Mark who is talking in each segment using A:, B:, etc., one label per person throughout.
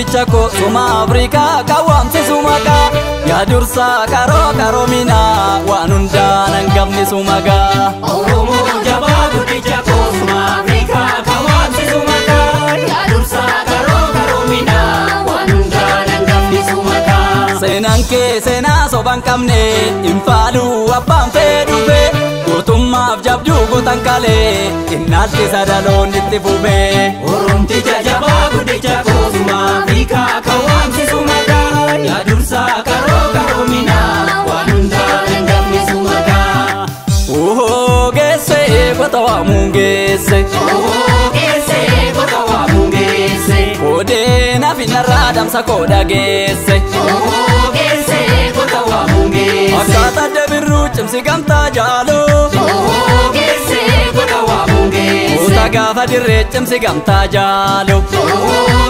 A: guddicha ko suma Afrikaa kawamsi sumaka ya dursa karo mina waan hundaan hangafni sumaga
B: Oromo jaba guddicha ko suma Afrikaa kawamsi sumaka ya dursa karo mina waan hundaan hangafni sumaga
A: seenaan kee seenaa soban qabne infaalu abbaan fedhufe gootummaaf jabduu gootan kalee innaatti sadaloon itti fufe
B: Oromticha jaba guddicha ko suma Afrikaa kawamsi sumaka ya dursa karo mina waan hundaan hangafni sumaga
A: geesse gotawa mungeesse
B: geesse gotawa mungeesse
A: Kodena finarra damsa koda geesse
B: geesse gotawa mungeesse
A: Akkata debiru cimsi gamta jalo
B: geesse gotawa mungeesse
A: Uta gafa dirre cimsi gamta jalo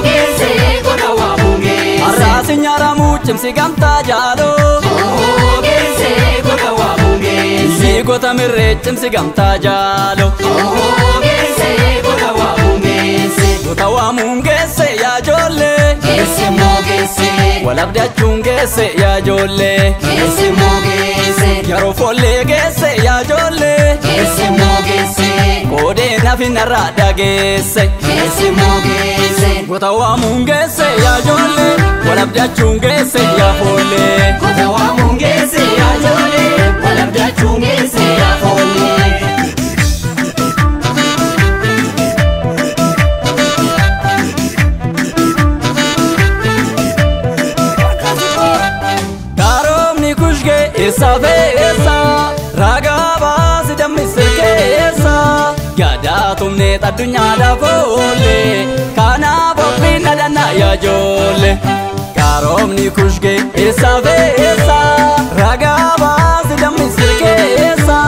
B: geesse gotawa mungeesse
A: Arrasi nyaramu cimsi gamta jalo
B: geesse gotawa mungeesse
A: Isi gota mirre cimsi gamta jalo
B: geesse gotawa mungeesse
A: Gotawa mungeesse ya jolle
B: geesse mogeesse
A: Walabda chungeesse ya jolle
B: geesse mogeesse
A: Yaro folle geesse ya jolle
B: geesse mogeesse
A: Kodena finarra dageesse
B: geesse mogeesse
A: Gotawa mungeesse ya jolle Walabda chungeesse ya folle
B: gotawa mungeesse ya jolle walabda chungeesse ya folle
A: Karomni kushge esa veesa Ragaba sidam misirkeesa Yada tumne tadunya da folle Kana bopina dana ya jolle Karomni kushge esa veesa Ragaba sidam misirkeesa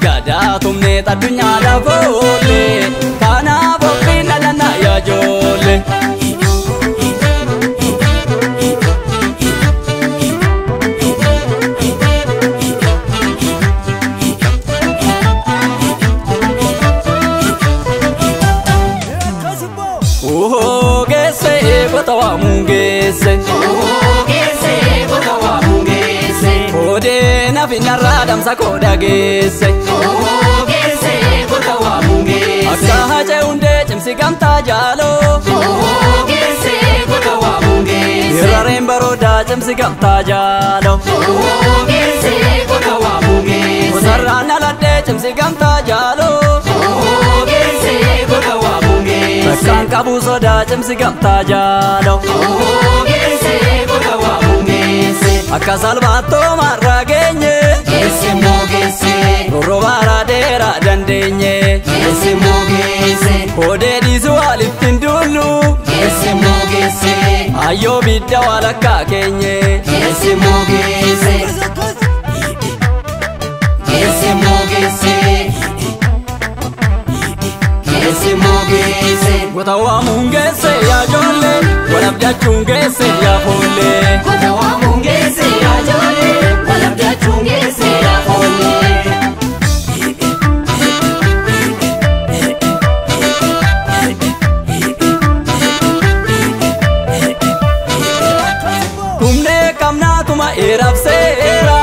A: Yada tumne tadunya da folle Kana bopina dana ya jolle geesse gotawa mungeesse
B: geesse gotawa mungeesse
A: Kodena finarra damsa koda geesse
B: geesse gotawa mungeesse
A: Akka hace hunde cimsi gamta jalo
B: geesse gotawa mungeesse
A: Irrareen baroda cimsi gamta jalo
B: geesse gotawa mungeesse
A: Kosarraan aladde cimsi gamta jalo
B: geesse gotawa mungeesse
A: Bakkaan qabu soda cimsi gamta jalo
B: geesse gotawa mungeesse
A: Akka salbaattoo marra geenye
B: geesse mogeesse
A: Rorrobaara deera dandeenye
B: geesse mogeesse
A: Kodee dhiisu walittiin dullu
B: geesse mogeesse
A: Ayyoo bidda walakkaa keenye
B: geesse mogeesse geesse mogeesse geesse mogeesse
A: Gotawa mungeesse ya jolle Walabda chungeesse ya folle
B: gotawa mungeesse ya jolle walabda chungeesse ya folle
A: Tumne kamna tuma erabseera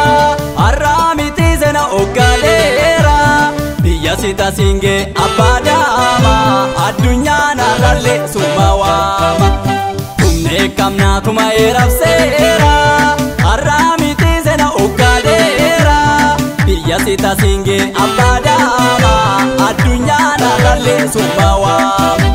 A: Arramiti zena oggaleera Biyya sita singe abbadama Addunyaan arralle summa waama Tumne kamna tuma erabseera Arramiti zena oggaleera Biyya sita singe abbadama Addunyaan arralle summa waama